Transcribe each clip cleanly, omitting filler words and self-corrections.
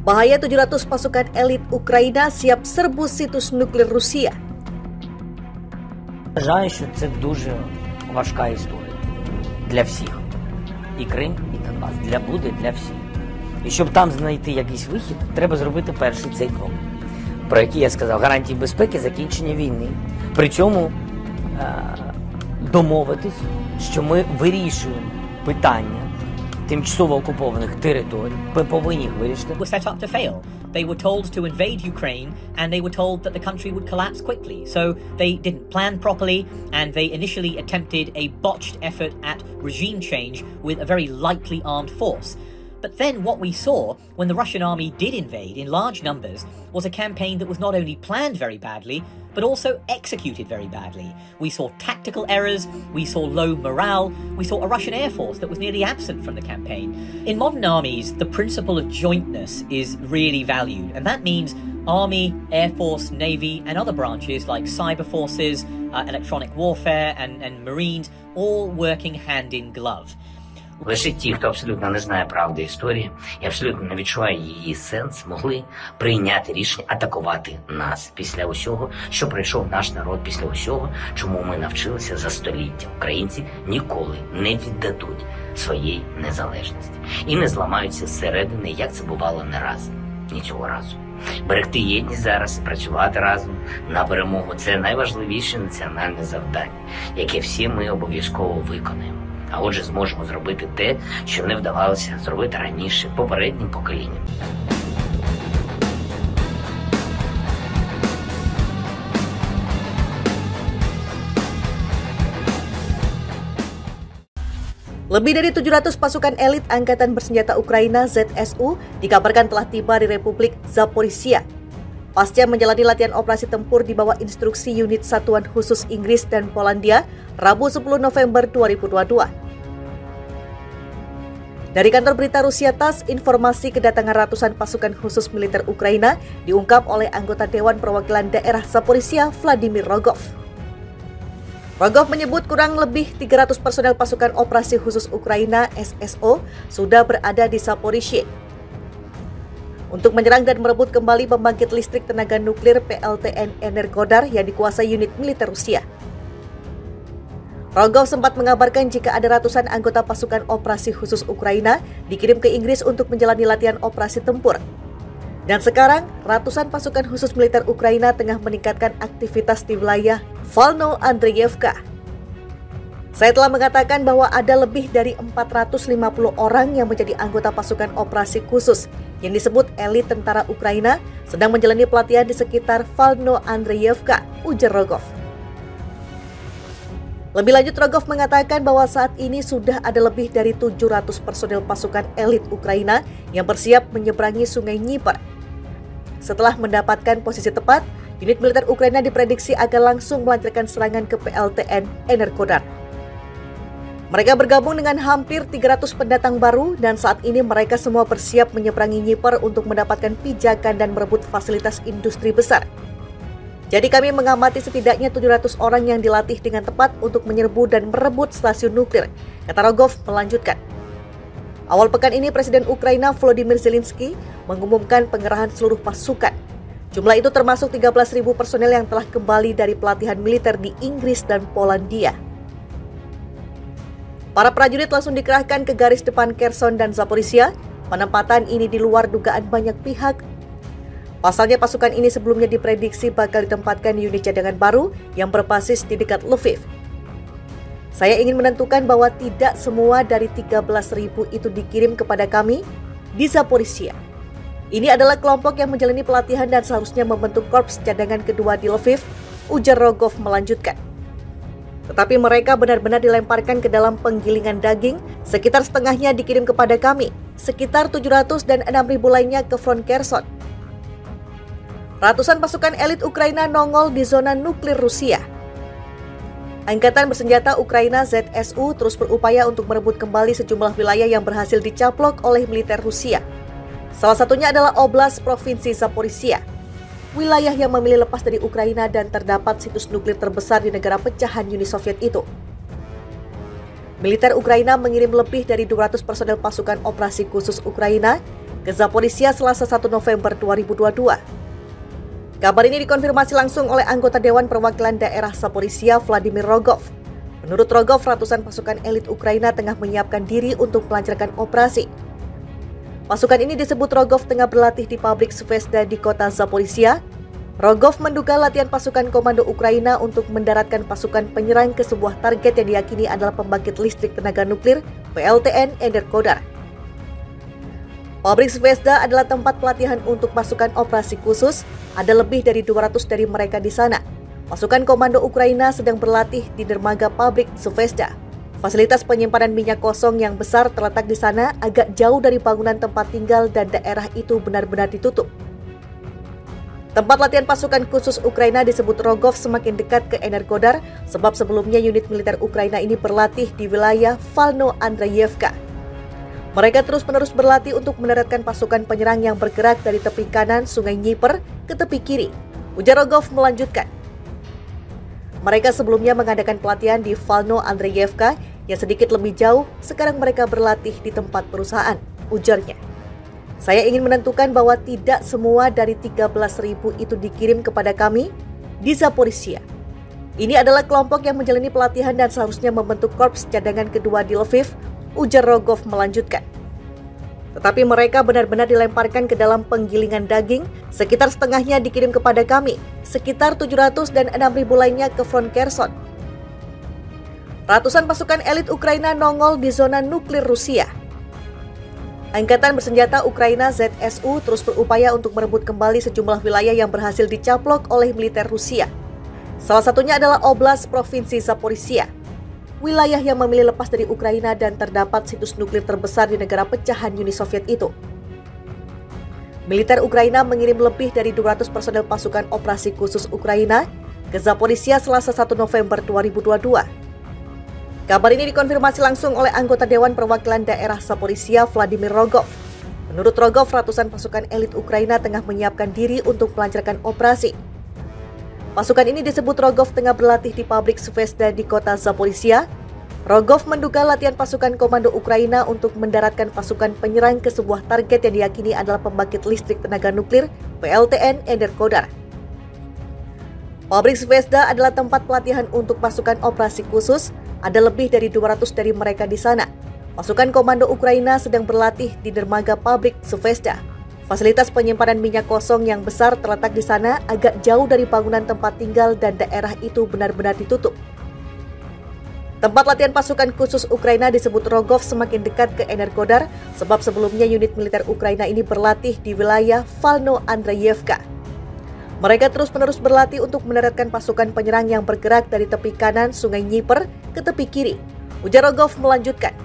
Bahaya 700 pasukan elit Ukraina siap serbu situs nuklir Rusia. Вважаю, що це дуже важка історія для всіх. І Крим, і Донбас. Буде для всіх. І щоб там знайти якийсь вихід, треба зробити перший цей крок, про який я сказав, гарантії безпеки, закінчення війни. При цьому домовитись, що ми вирішуємо питання тимчасово окупованих територій. Ми повинні їх вирішити. Were set up to fail. They were told to invade Ukraine and they were told that the country would collapse quickly. So they didn't plan properly and they initially attempted a botched effort at regime change with a very lightly armed force. But then what we saw when the Russian army did invade in large numbers was a campaign that was not only planned very badly, but also executed very badly. We saw tactical errors, we saw low morale, we saw a Russian air force that was nearly absent from the campaign. In modern armies, the principle of jointness is really valued, and that means Army, Air Force, Navy, and other branches like cyber forces, electronic warfare, and Marines all working hand in glove. Лише ті, хто абсолютно не знає правди історії і абсолютно не відчуває її сенс, могли прийняти рішення атакувати нас після усього, що пройшов наш народ, після усього, чому ми навчилися за століття. Українці ніколи не віддадуть своєї незалежності і не зламаються зсередини, як це бувало не раз, ні цього разу. Берегти єдність зараз і працювати разом на перемогу – це найважливіше національне завдання, яке всі ми обов'язково виконаємо. А отже, зможемо зробити те, що не вдавалося зробити раніше попереднім поколінням. Lebih dari 700 pasukan elit Angkatan Bersenjata Ukraina ZSU dikabarkan telah tiba di Republik Zaporizhia. Pasca menjalani latihan operasi tempur di bawah instruksi unit Satuan Khusus Inggris dan Polandia, Rabu 10 November 2022. Dari kantor berita Rusia TASS, informasi kedatangan ratusan pasukan khusus militer Ukraina diungkap oleh anggota Dewan Perwakilan Daerah Zaporizhia, Vladimir Rogov. Rogov menyebut kurang lebih 300 personel pasukan operasi khusus Ukraina SSO sudah berada di Zaporizhia untuk menyerang dan merebut kembali pembangkit listrik tenaga nuklir PLTN Energodar yang dikuasai unit militer Rusia. Rogov sempat mengabarkan jika ada ratusan anggota pasukan operasi khusus Ukraina dikirim ke Inggris untuk menjalani latihan operasi tempur. Dan sekarang, ratusan pasukan khusus militer Ukraina tengah meningkatkan aktivitas di wilayah Volno Andreyevka. Saya telah mengatakan bahwa ada lebih dari 450 orang yang menjadi anggota pasukan operasi khusus yang disebut elit tentara Ukraina sedang menjalani pelatihan di sekitar Volno Andreyevka, ujar Rogov. Lebih lanjut, Rogov mengatakan bahwa saat ini sudah ada lebih dari 700 personel pasukan elit Ukraina yang bersiap menyeberangi sungai Dnieper. Setelah mendapatkan posisi tepat, unit militer Ukraina diprediksi akan langsung melancarkan serangan ke PLTN Energodar. Mereka bergabung dengan hampir 300 pendatang baru dan saat ini mereka semua bersiap menyeberangi Dnieper untuk mendapatkan pijakan dan merebut fasilitas industri besar. Jadi kami mengamati setidaknya 700 orang yang dilatih dengan tepat untuk menyerbu dan merebut stasiun nuklir, kata Rogov melanjutkan. Awal pekan ini Presiden Ukraina Volodymyr Zelensky mengumumkan pengerahan seluruh pasukan. Jumlah itu termasuk 13.000 personel yang telah kembali dari pelatihan militer di Inggris dan Polandia. Para prajurit langsung dikerahkan ke garis depan Kherson dan Zaporizhia. Penempatan ini di luar dugaan banyak pihak. Pasalnya pasukan ini sebelumnya diprediksi bakal ditempatkan di unit cadangan baru yang berbasis di dekat Lviv. Saya ingin menentukan bahwa tidak semua dari 13.000 itu dikirim kepada kami di Zaporizhia. Ini adalah kelompok yang menjalani pelatihan dan seharusnya membentuk korps cadangan kedua di Lviv, ujar Rogov melanjutkan. Tetapi mereka benar-benar dilemparkan ke dalam penggilingan daging, sekitar setengahnya dikirim kepada kami, sekitar 700 dan 6.000 lainnya ke front Kherson. Ratusan pasukan elit Ukraina nongol di zona nuklir Rusia. Angkatan Bersenjata Ukraina ZSU terus berupaya untuk merebut kembali sejumlah wilayah yang berhasil dicaplok oleh militer Rusia. Salah satunya adalah Oblast Provinsi Zaporizhia, wilayah yang memilih lepas dari Ukraina dan terdapat situs nuklir terbesar di negara pecahan Uni Soviet itu. Militer Ukraina mengirim lebih dari 200 personel pasukan operasi khusus Ukraina ke Zaporizhia Selasa 1 November 2022. Kabar ini dikonfirmasi langsung oleh anggota Dewan Perwakilan Daerah Zaporizhia, Vladimir Rogov. Menurut Rogov, ratusan pasukan elit Ukraina tengah menyiapkan diri untuk melancarkan operasi. Pasukan ini disebut Rogov tengah berlatih di pabrik Zvezda di kota Zaporizhia. Rogov menduga latihan pasukan komando Ukraina untuk mendaratkan pasukan penyerang ke sebuah target yang diyakini adalah pembangkit listrik tenaga nuklir PLTN Energodar. Pabrik Zvezda adalah tempat pelatihan untuk pasukan operasi khusus. Ada lebih dari 200 dari mereka di sana. Pasukan komando Ukraina sedang berlatih di dermaga pabrik Zvezda. Fasilitas penyimpanan minyak kosong yang besar terletak di sana, agak jauh dari bangunan tempat tinggal dan daerah itu benar-benar ditutup. Tempat latihan pasukan khusus Ukraina disebut Rogov semakin dekat ke Energodar sebab sebelumnya unit militer Ukraina ini berlatih di wilayah Valno-Andreyevka. Mereka terus-menerus berlatih untuk mendaratkan pasukan penyerang yang bergerak dari tepi kanan Sungai Dnieper ke tepi kiri. Ujar Rogov melanjutkan. Mereka sebelumnya mengadakan pelatihan di Valno-Andreyevka yang sedikit lebih jauh, sekarang mereka berlatih di tempat perusahaan, ujarnya. Saya ingin menentukan bahwa tidak semua dari 13.000 itu dikirim kepada kami di Zaporizhia. Ini adalah kelompok yang menjalani pelatihan dan seharusnya membentuk korps cadangan kedua di Lviv, ujar Rogov melanjutkan. Tetapi mereka benar-benar dilemparkan ke dalam penggilingan daging, sekitar setengahnya dikirim kepada kami, sekitar 700 dan 6.000 lainnya ke front Kherson. Ratusan pasukan elit Ukraina nongol di zona nuklir Rusia. Angkatan bersenjata Ukraina ZSU terus berupaya untuk merebut kembali sejumlah wilayah yang berhasil dicaplok oleh militer Rusia. Salah satunya adalah Oblast Provinsi Zaporizhia, wilayah yang memilih lepas dari Ukraina dan terdapat situs nuklir terbesar di negara pecahan Uni Soviet itu. Militer Ukraina mengirim lebih dari 200 personel pasukan operasi khusus Ukraina ke Zaporizhia Selasa 1 November 2022. Kabar ini dikonfirmasi langsung oleh anggota Dewan Perwakilan Daerah Zaporizhia, Vladimir Rogov. Menurut Rogov, ratusan pasukan elit Ukraina tengah menyiapkan diri untuk melancarkan operasi. Pasukan ini disebut Rogov tengah berlatih di pabrik Zvezda di kota Zaporizhia. Rogov menduga latihan pasukan komando Ukraina untuk mendaratkan pasukan penyerang ke sebuah target yang diyakini adalah pembangkit listrik tenaga nuklir PLTN Energodar. Pabrik Zvezda adalah tempat pelatihan untuk pasukan operasi khusus. Ada lebih dari 200 dari mereka di sana. Pasukan komando Ukraina sedang berlatih di dermaga pabrik Zvezda. Fasilitas penyimpanan minyak kosong yang besar terletak di sana, agak jauh dari bangunan tempat tinggal dan daerah itu benar-benar ditutup. Tempat latihan pasukan khusus Ukraina disebut Rogov semakin dekat ke Energodar sebab sebelumnya unit militer Ukraina ini berlatih di wilayah Valno-Andreyevka. Mereka terus-menerus berlatih untuk mendaratkan pasukan penyerang yang bergerak dari tepi kanan Sungai Dnieper ke tepi kiri. Ujar Rogov melanjutkan.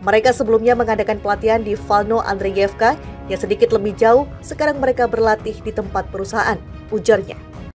Mereka sebelumnya mengadakan pelatihan di Valno-Andreyevka yang sedikit lebih jauh, sekarang mereka berlatih di tempat perusahaan, ujarnya.